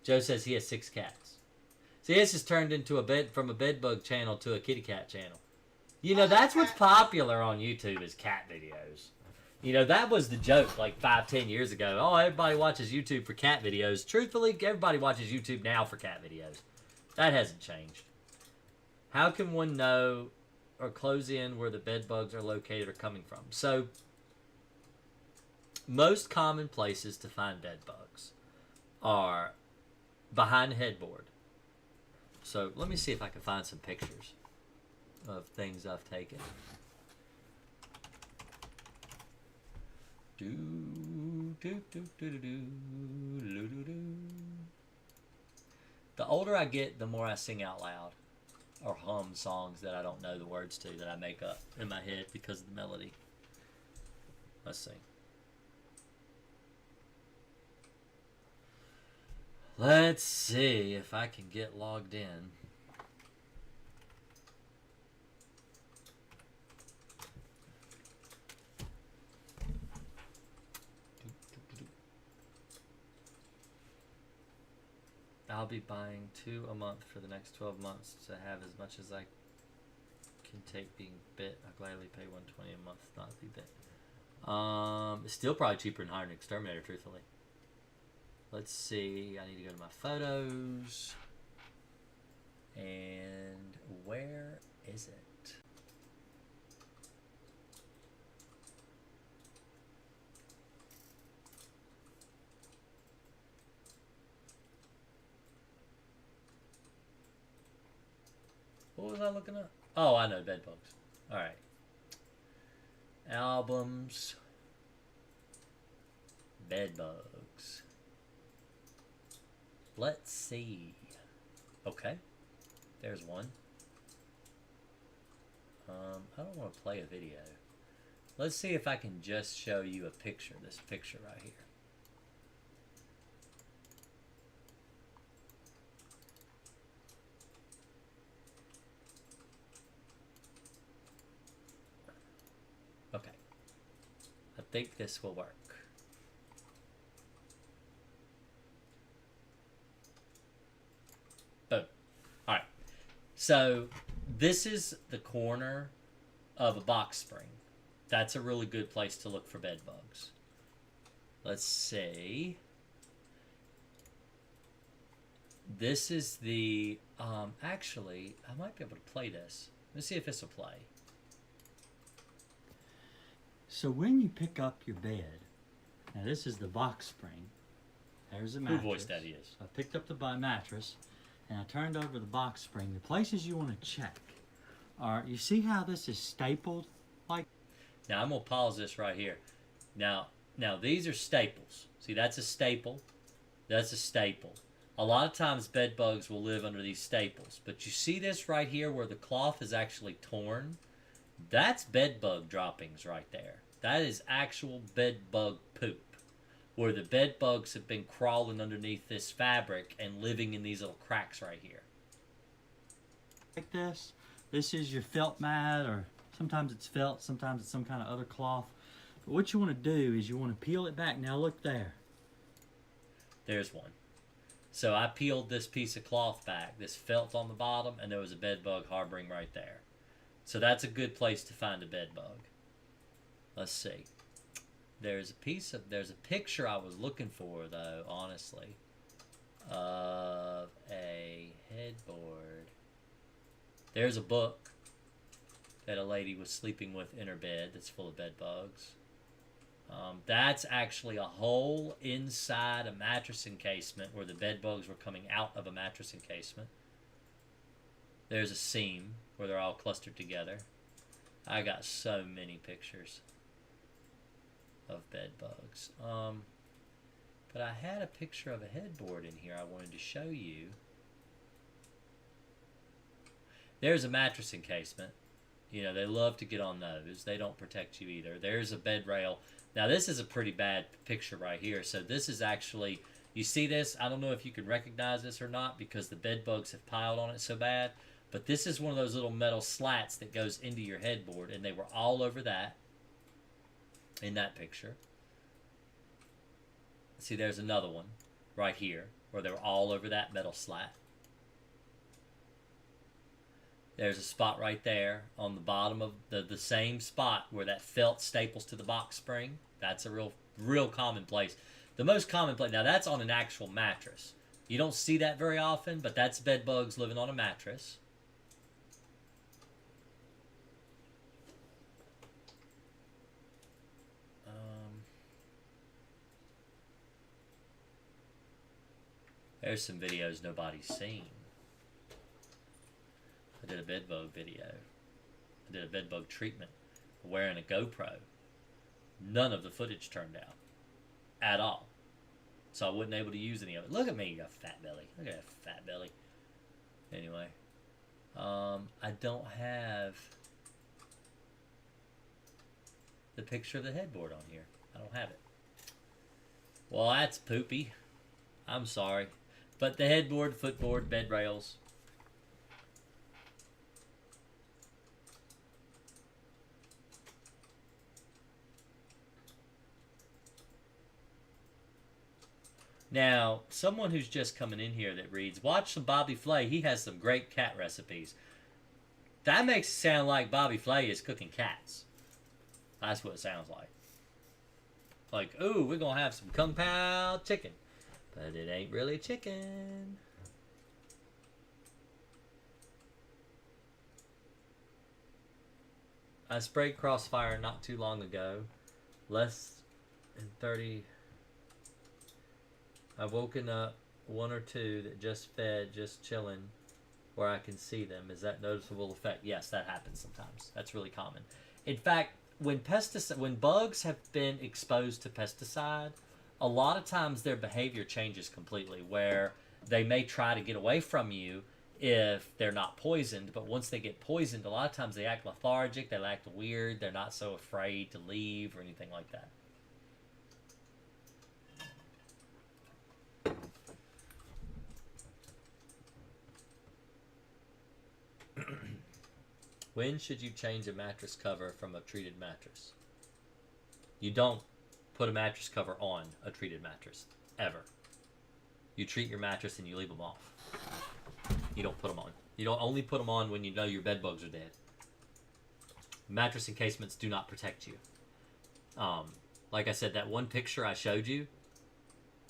Joe says he has 6 cats. See, this has turned into from a bedbug channel to a kitty cat channel. You know, that's what's popular on YouTube is cat videos. You know, that was the joke like 5-10 years ago. Oh, everybody watches YouTube for cat videos. Truthfully, everybody watches YouTube now for cat videos. That hasn't changed. How can one know or close in where the bed bugs are located or coming from? So, most common places to find bed bugs are behind the headboard. So, let me see if I can find some pictures of things I've taken. The older I get, the more I sing out loud or hum songs that I don't know the words to, that I make up in my head because of the melody. Let's see. Let's see if I can get logged in. I'll be buying 2 a month for the next 12 months to have as much as I can take being bit. I'll gladly pay $120 a month not to be bit. It's still probably cheaper than hiring an exterminator, truthfully. Let's see. I need to go to my photos. And where is it? What was I looking at? Oh, I know, bedbugs. Alright. Albums. Bedbugs. Let's see. Okay. There's one. I don't want to play a video. Let's see if I can just show you a picture. This picture right here. Okay. I think this will work. Boom. Alright. So, this is the corner of a box spring. That's a really good place to look for bed bugs. Let's see. This is the... actually, I might be able to play this. Let's see if this will play. So when you pick up your bed, now this is the box spring, There's the Who mattress. voice that is? I picked up the mattress, and I turned over the box spring. The places you want to check are, you see how this is stapled? Like, Now I'm gonna pause this right here. Now these are staples. See, that's a staple. That's a staple. A lot of times bed bugs will live under these staples, but you see this right here where the cloth is actually torn? That's bed bug droppings right there. That is actual bed bug poop, where the bed bugs have been crawling underneath this fabric and living in these little cracks right here. like this. This is your felt mat, or sometimes it's felt, sometimes it's some kind of other cloth. But what you want to do is you want to peel it back. Now look there. There's one. So I peeled this piece of cloth back, this felt on the bottom, and there was a bed bug harboring right there. So that's a good place to find a bed bug. Let's see. There's a picture I was looking for, though, honestly, of a headboard. There's a book that a lady was sleeping with in her bed that's full of bed bugs. That's actually a hole inside a mattress encasement where the bed bugs were coming out of a mattress encasement. There's a seam where they're all clustered together. I got so many pictures of bed bugs. But I had a picture of a headboard in here I wanted to show you. There's a mattress encasement. You know, they love to get on those. They don't protect you either. There's a bed rail. Now, this is a pretty bad picture right here. So this is actually, you see this? I don't know if you can recognize this or not because the bed bugs have piled on it so bad. But this is one of those little metal slats that goes into your headboard, and they were all over that in that picture. See, there's another one right here where they were all over that metal slat. There's a spot right there on the bottom of the same spot where that felt staples to the box spring. That's a real common place. The most common place, now that's on an actual mattress. You don't see that very often, but that's bed bugs living on a mattress. There's some videos nobody's seen. I did a bed bug video. I did a bed bug treatment wearing a GoPro. None of the footage turned out at all. So I wasn't able to use any of it. Look at me, you got fat belly. Look at that fat belly. Anyway, I don't have the picture of the headboard on here. I don't have it. Well, that's poopy. I'm sorry. But the headboard, footboard, bed rails. Now, someone who's just coming in here that reads, watch some Bobby Flay. He has some great cat recipes. That makes it sound like Bobby Flay is cooking cats. That's what it sounds like. Like, ooh, we're going to have some Kung Pao chicken. But it ain't really chicken. I sprayed Crossfire not too long ago. Less than 30. I've woken up one or two that just fed, just chilling, where I can see them. Is that noticeable effect? Yes, that happens sometimes. That's really common. In fact, when bugs have been exposed to pesticide, a lot of times their behavior changes completely, where they may try to get away from you if they're not poisoned, but once they get poisoned, a lot of times they act lethargic, they act weird, they're not so afraid to leave or anything like that. When should you change a mattress cover from a treated mattress? You don't put a mattress cover on a treated mattress, ever. You treat your mattress and you leave them off. You don't put them on. You don't only put them on when you know your bed bugs are dead. Mattress encasements do not protect you. Like I said, that one picture I showed you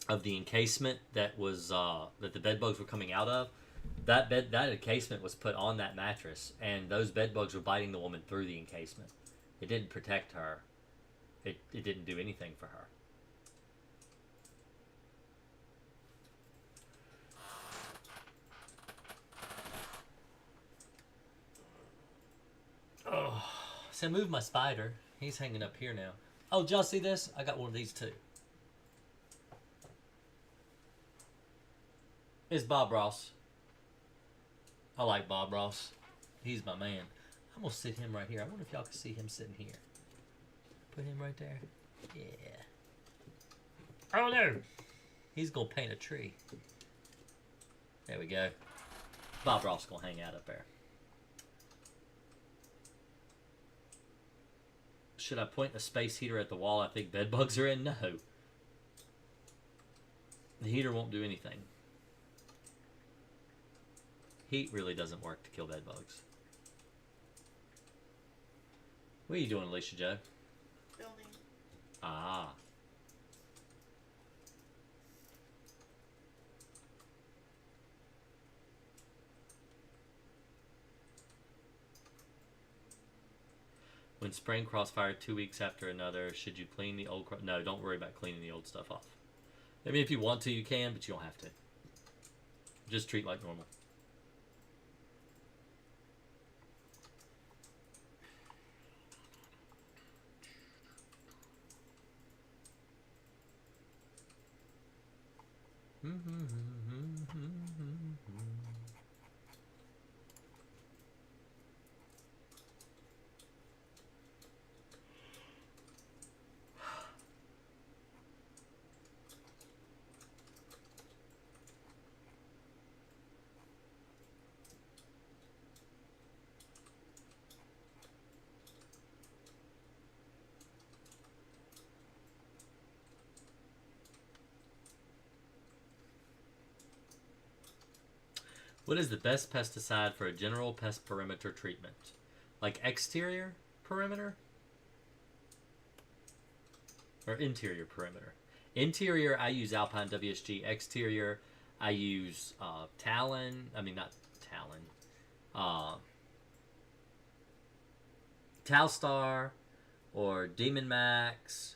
of the encasement that was that the bed bugs were coming out of, that encasement was put on that mattress, and those bed bugs were biting the woman through the encasement. It didn't protect her. It didn't do anything for her. So move my spider. He's hanging up here now. Oh, did y'all see this? I got one of these too. It's Bob Ross. I like Bob Ross. He's my man. I'm gonna sit him right here. I wonder if y'all can see him sitting here. Put him right there. Yeah. Oh no! He's gonna paint a tree. There we go. Bob Ross gonna hang out up there. Should I point the space heater at the wall I think bed bugs are in? No. The heater won't do anything. Heat really doesn't work to kill bed bugs. What are you doing, Alicia Joe? Building. Ah. When spraying crossfire 2 weeks after another, should you clean the old... No, don't worry about cleaning the old stuff off. I mean, if you want to, you can, but you don't have to. Just treat like normal. What is the best pesticide for a general pest perimeter treatment? Like exterior perimeter? Or interior perimeter? Interior, I use Alpine WSG. Exterior, I use Talon. I mean, not Talon. Talstar or Demon Max.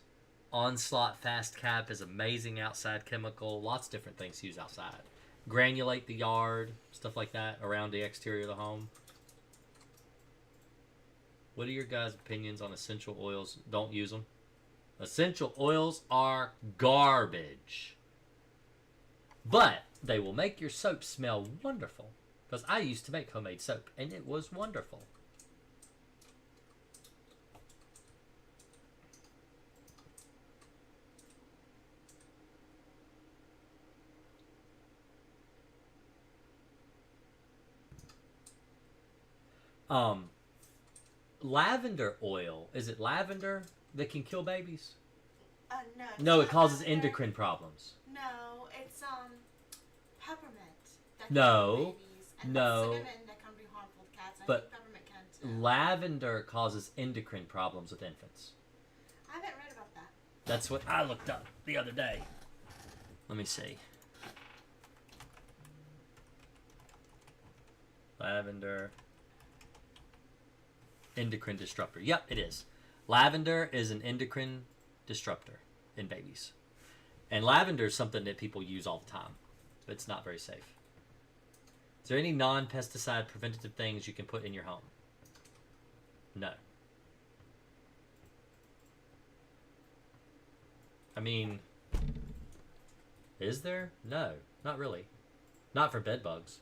Onslaught Fast Cap is amazing outside chemical. Lots of different things to use outside. Granulate the yard, stuff like that, around the exterior of the home. What are your guys' opinions on essential oils? Don't use them. Essential oils are garbage. But they will make your soap smell wonderful. Because I used to make homemade soap, and it was wonderful. Lavender oil. Is it lavender that can kill babies? No. No, it not causes lavender. endocrine problems. No, it's peppermint. That No. can kill babies. And No. cinnamon that can be harmful to cats. I But think peppermint can too. lavender causes endocrine problems with infants. I haven't read about that. That's what I looked up the other day. Let me see. Lavender. Endocrine disruptor. Yep, it is. Lavender is an endocrine disruptor in babies. And lavender is something that people use all the time, but it's not very safe. Is there any non-pesticide preventative things you can put in your home? No. I mean, is there? No, not really. Not for bed bugs.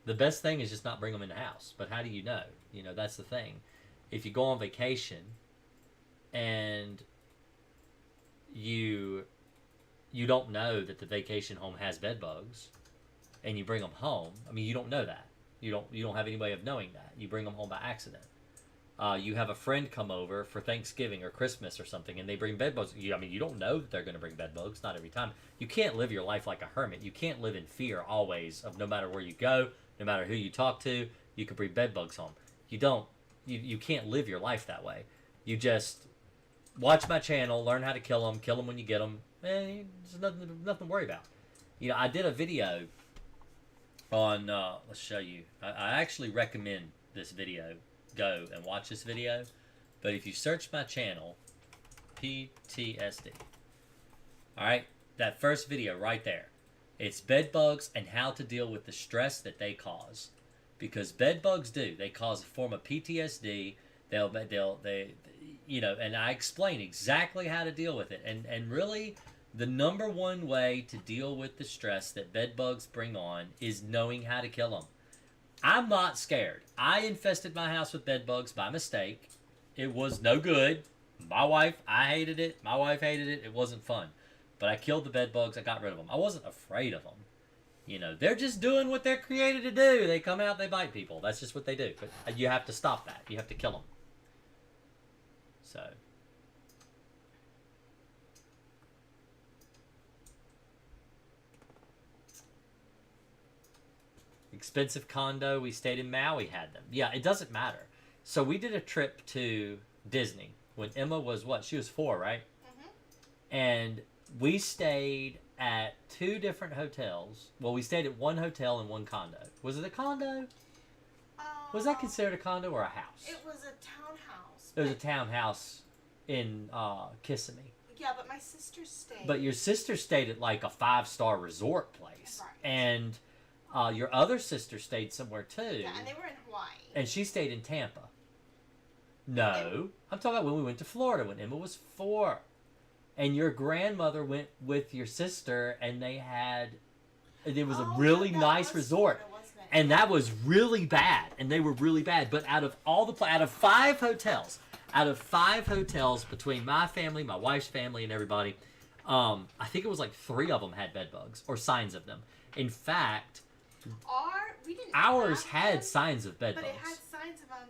The best thing is just not bring them in the house. But how do you know? You know, that's the thing. If you go on vacation and you don't know that the vacation home has bed bugs and you bring them home, I mean, you don't know that. You don't have any way of knowing that. You bring them home by accident. You have a friend come over for Thanksgiving or Christmas or something and they bring bed bugs. I mean, you don't know that they're going to bring bed bugs. Not every time. You can't live your life like a hermit. You can't live in fear always of no matter where you go. No matter who you talk to, you can bring bed bugs home. You can't live your life that way. You just watch my channel, learn how to kill them when you get them. There's nothing to worry about. You know, I did a video on, let's show you. I actually recommend this video. Go and watch this video. But if you search my channel, PTSD. Alright, that first video right there. It's bed bugs and how to deal with the stress that they cause. because bed bugs do. They cause a form of PTSD. And I explain exactly how to deal with it. And really, the number one way to deal with the stress that bed bugs bring on is knowing how to kill them. I'm not scared. I infested my house with bed bugs by mistake. It was no good. I hated it. My wife hated it. It wasn't fun. But I killed the bed bugs. I got rid of them. I wasn't afraid of them. They're just doing what they're created to do. They come out, they bite people. That's just what they do. But you have to stop that. You have to kill them. So. Expensive condo. We stayed in Maui, had them. Yeah, it doesn't matter. So we did a trip to Disney when Emma was what? She was 4, right? Mm-hmm. And we stayed at 2 different hotels. Well, we stayed at 1 hotel and 1 condo. Was it a condo? Was that considered a condo or a house? It was a townhouse. It was a townhouse in Kissimmee. Yeah, but my sister stayed. But your sister stayed at like a 5-star resort place. Right. And your other sister stayed somewhere too. Yeah, and they were in Hawaii. And she stayed in Tampa. No. I'm talking about when we went to Florida when Emma was 4. And your grandmother went with your sister and it was a really nice resort. Florida, wasn't it? And that was really bad. And they were really bad. But out of 5 hotels between my family, my wife's family, and everybody, I think it was like 3 of them had bed bugs or signs of them. In fact, ours had signs of bed bugs. But it had signs of them,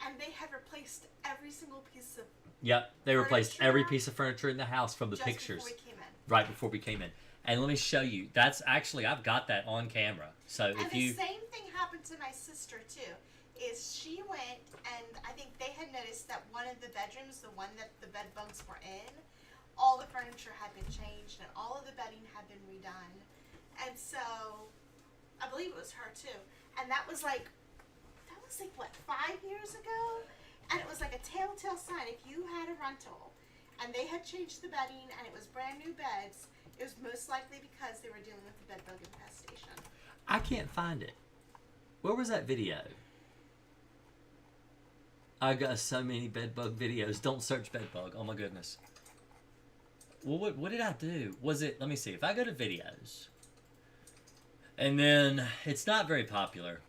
and they had replaced every single piece of Yep, they replaced every piece of furniture in the house from the just pictures. Before we came in. Right before we came in. And let me show you. That's actually, I've got that on camera. So and the same thing happened to my sister too. Is she went, and I think they had noticed that one of the bedrooms, the one that the bed bugs were in, all the furniture had been changed and all of the bedding had been redone. And so, I believe it was her too. And that was like what, 5 years ago? And it was like a telltale sign. If you had a rental and they had changed the bedding and it was brand new beds, it was most likely because they were dealing with the bed bug infestation. I can't find it. Where was that video? I got so many bed bug videos. Don't search bed bug. Oh my goodness. Well, what did I do? Was it, let me see. If I go to videos, and then it's not very popular.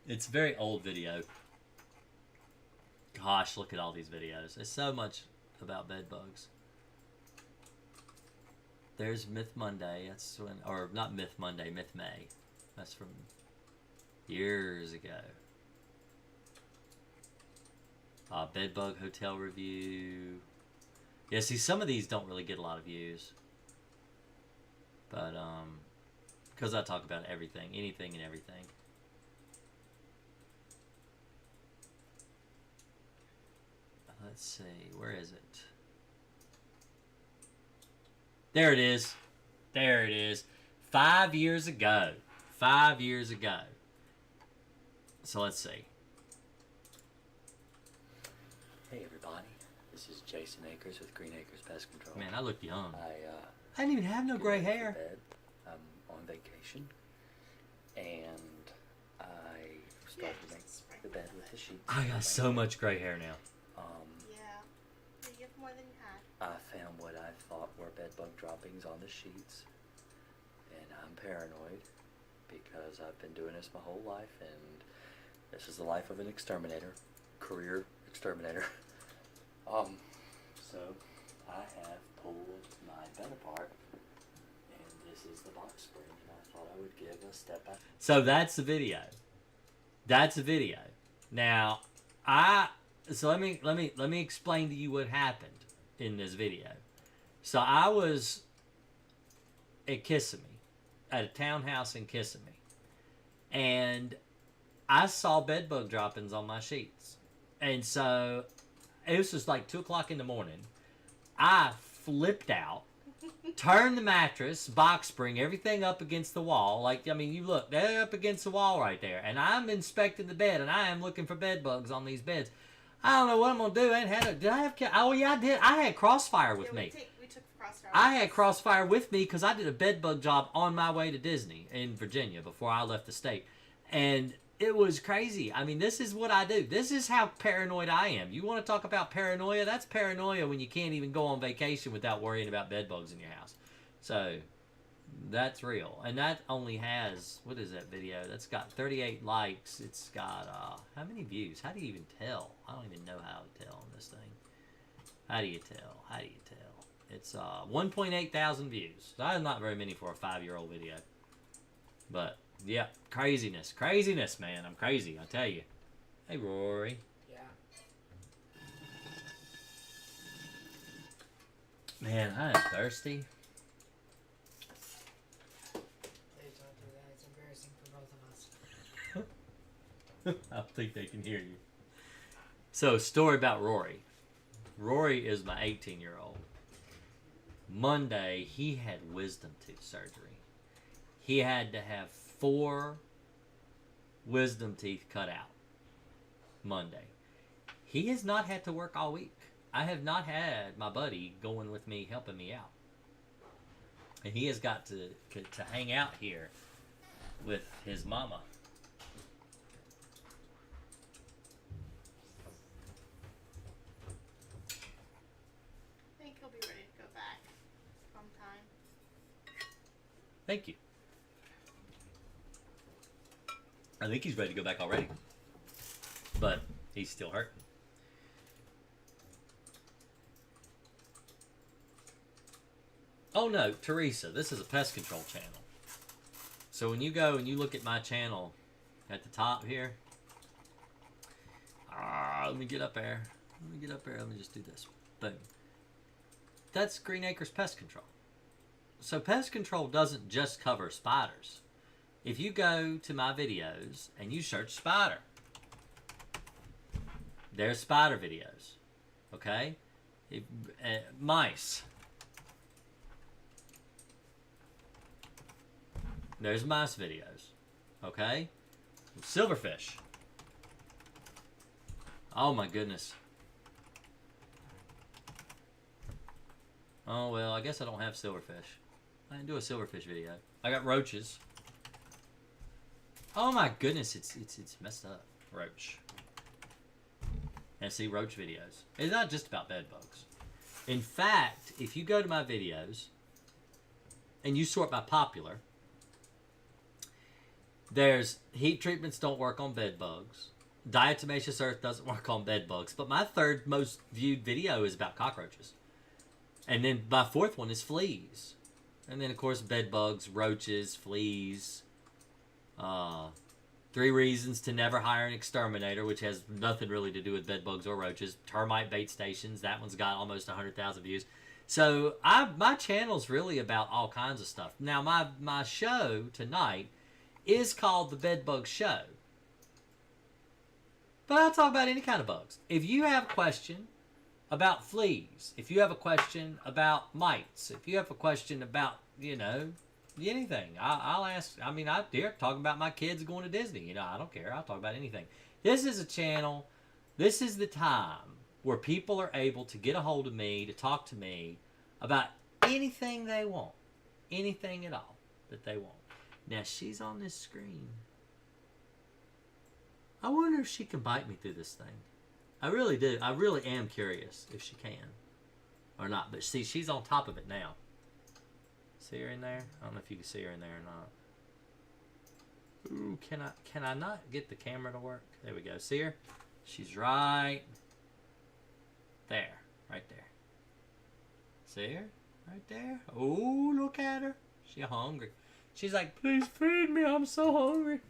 It's a very old video. Gosh, look at all these videos. There's so much about bed bugs. There's Myth Monday. That's when, or not Myth Monday, Myth May. That's from years ago. Bed bug hotel review. Yeah, see, some of these don't really get a lot of views. But, because I talk about everything, anything and everything. Let's see, where is it? There it is. There it is. 5 years ago. 5 years ago. So let's see. Hey everybody, this is Jason Akers with Green Acres Pest Control. Man, I look young. I didn't even have no gray get ready hair. for bed. I'm on vacation, and I started to make the bed with the sheets. I got so much gray hair now. Yeah, you have more than you had. I found what I thought were bed bug droppings on the sheets, and I'm paranoid because I've been doing this my whole life, and this is the life of an exterminator, career exterminator. So I have pulled my bed apart, and this is the box spring, and I thought I would give a step back. So that's the video. That's the video. Now, so let me explain to you what happened in this video. So I was at Kissimmee, at a townhouse in Kissimmee, and I saw bed bug droppings on my sheets. And so it was just like 2 o'clock in the morning. I flipped out, turned the mattress, box spring, everything up against the wall. Like, I mean, you look, they're up against the wall right there. And I'm inspecting the bed, and I am looking for bed bugs on these beds. I don't know what I'm going to do. Oh, yeah, I did. I had Crossfire with me. We took Crossfire. I had Crossfire with me because I did a bed bug job on my way to Disney in Virginia before I left the state. And It was crazy. I mean, this is what I do. This is how paranoid I am. You want to talk about paranoia? That's paranoia when you can't even go on vacation without worrying about bed bugs in your house. So, that's real. And that only has, what is that video? That's got 38 likes. It's got, how many views? How do you even tell? I don't even know how to tell on this thing. How do you tell? How do you tell? It's 1.8 thousand views. That's not very many for a 5-year-old video. But, yeah, craziness. Craziness, man. I'm crazy, I tell you. Hey, Rory. Yeah. Man, I am thirsty. Please don't do that. It's embarrassing for both of us. I don't think they can hear you. So, story about Rory. Rory is my 18-year-old. Monday, he had wisdom tooth surgery. He had to have 4 wisdom teeth cut out Monday. He has not had to work all week. I have not had my buddy going with me, helping me out. And he has got to hang out here with his mama. I think he'll be ready to go back sometime. Thank you. I think he's ready to go back already. But he's still hurting. Oh no, Teresa, this is a pest control channel. So when you go and you look at my channel at the top here. Let me get up there. Let me just do this. Boom. That's Green Acres Pest Control. So pest control doesn't just cover spiders. If you go to my videos and you search spider, there's spider videos. Okay? Mice. There's mice videos. Okay? Silverfish. Oh my goodness. Oh well, I guess I don't have silverfish. I didn't do a silverfish video. I got roaches. Oh my goodness, it's messed up. Roach. And see, roach videos. It's not just about bed bugs. In fact, if you go to my videos and you sort by popular, there's heat treatments don't work on bed bugs. Diatomaceous earth doesn't work on bed bugs. But my 3rd most viewed video is about cockroaches. And then my 4th one is fleas. And then, of course, bed bugs, roaches, fleas. 3 reasons to never hire an exterminator, which has nothing really to do with bed bugs or roaches. Termite bait stations. That one's got almost 100,000 views. So my channel's really about all kinds of stuff. Now, my show tonight is called The Bed Bug Show. But I'll talk about any kind of bugs. If you have a question about fleas, if you have a question about mites, if you have a question about, anything, I'll ask. I mean, I dare talk about my kids going to Disney. I don't care. I'll talk about anything. This is a channel. This is the time where people are able to get a hold of me, to talk to me about anything they want. Anything at all that they want. Now, she's on this screen. I wonder if she can bite me through this thing. I really do. I really am curious if she can or not. But see, she's on top of it now. See her in there? I don't know if you can see her in there or not. Ooh, can I not get the camera to work? There we go. See her? She's right there. Right there. See her? Right there. Oh, look at her. She's hungry. She's like, please feed me. I'm so hungry.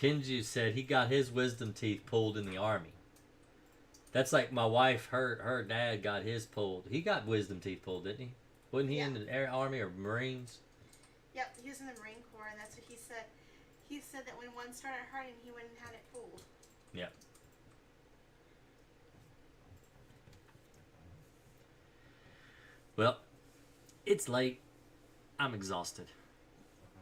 Kenju said he got his wisdom teeth pulled in the army. That's like my wife, her dad got his pulled. He got wisdom teeth pulled, didn't he? Wasn't he in the Air Army or Marines? Yep, he was in the Marine Corps, and that's what he said. He said that when one started hurting, he went and had it pulled. Yep. Well, it's late. I'm exhausted.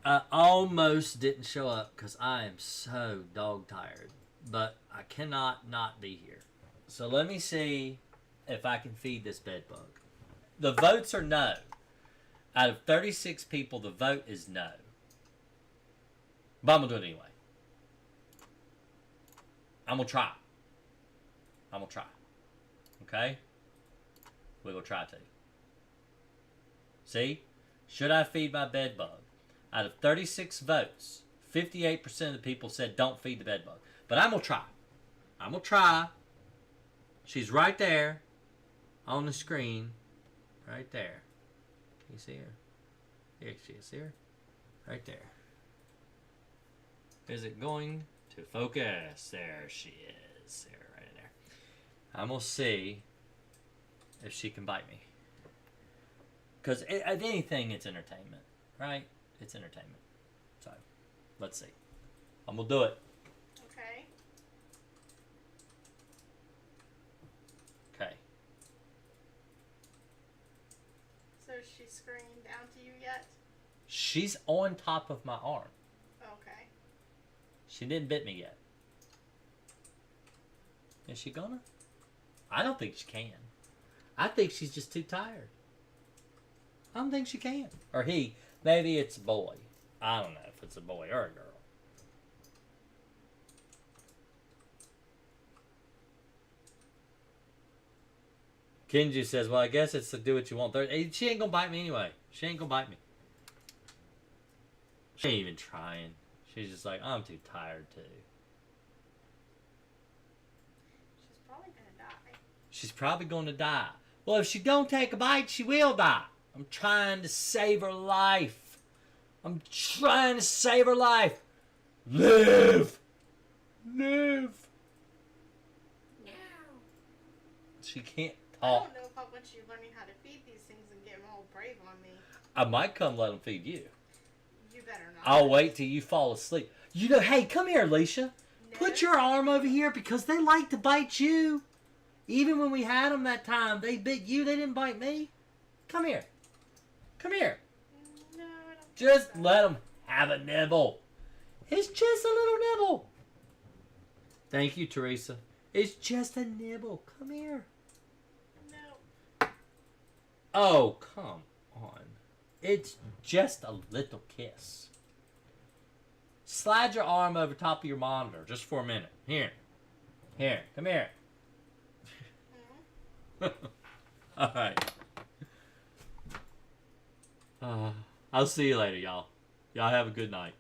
I almost didn't show up because I am so dog tired. But I cannot not be here. So let me see if I can feed this bed bug. The votes are no. Out of 36 people, the vote is no. But I'm going to do it anyway. I'm going to try. I'm going to try. Okay? We're going to try to. See? Should I feed my bed bug? Out of 36 votes, 58% of the people said don't feed the bed bug. But I'm going to try. I'm going to try. She's right there on the screen. Right there. Can you see her? Here she is. See her? Right there. Is it going to focus? There she is. There, right in there. I'm going to see if she can bite me. Because at anything, it's entertainment. Right? It's entertainment. So, let's see. I'm going to do it. Okay. Okay. So is she scurrying down to you yet? She's on top of my arm. Okay. She didn't bit me yet. Is she gonna? I don't think she can. I think she's just too tired. I don't think she can. Or he. Maybe it's a boy. I don't know if it's a boy or a girl. Kenji says, well, I guess it's to do what you want. She ain't gonna bite me anyway. She ain't gonna bite me. She ain't even trying. She's just like, I'm too tired too. She's probably gonna die. She's probably gonna die. Well, if she don't take a bite, she will die. I'm trying to save her life. I'm trying to save her life. Live! Live! No. She can't I talk. don't know if I want you learning how to feed these things and getting all brave on me. I might come let them feed you. You better not. I'll wait till you fall asleep. You know, hey, come here, Alicia. No. Put your arm over here because they like to bite you. Even when we had them that time, they bit you. They didn't bite me. Come here. Come here. No, I don't Just think so. let them have a nibble. It's just a little nibble. Thank you, Teresa. It's just a nibble. Come here. No. Oh, come on. It's just a little kiss. Slide your arm over top of your monitor just for a minute. Here. Here. Come here. All right. I'll see you later, y'all. Y'all have a good night.